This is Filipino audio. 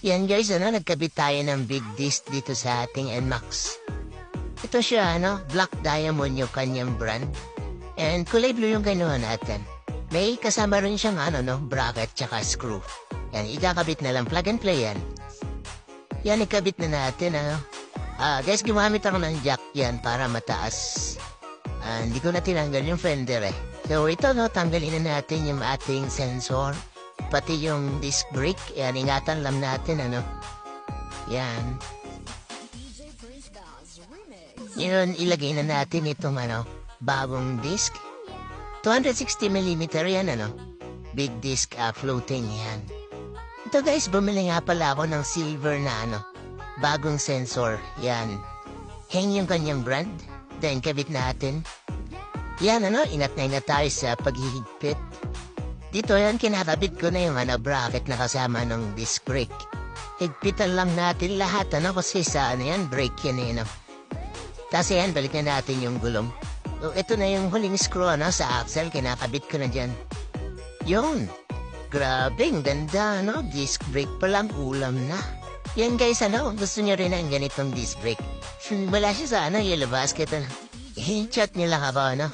Yan guys, nagkabit tayo ng big disc dito sa ating NMAX. Ito siya, Black Diamond yung kanyang brand. And kulay blue yung ganoon natin. May kasama rin siyang bracket tsaka screw. Yan, ikakabit na lang, plug and play yan. Yan, ikabit na natin, guys, gumamit ako ng jack yan para mataas. Hindi ko na tinanggal yung fender eh. So ito, tanggalin na natin yung ating sensor. Pati yung disc brake, yan, ingatan lang natin, Yan. Yun, ilagay na natin itong, bagong disc. 260mm yan, Big disc, floating, yan. Ito guys, bumili nga pala ako ng silver na, bagong sensor, yan. Hang yung kanyang brand, then kabit natin. Yan, inatnay na tayo sa paghihigpit. Dito yan, kinakabit ko na yung bracket na kasama ng disc brake. Higpitan lang natin lahat, kasi sa yan, brake yan, Tapos yan, balik na natin yung gulong. So, ito na yung huling screw, sa axle, kinakabit ko na dyan. Yun. Grabing ganda, disc brake pa lang, ulam na. Yan guys, gusto nyo rin ang ganitong disc brake. Wala siya sa, yellow basket, i-chat nyo lang ako,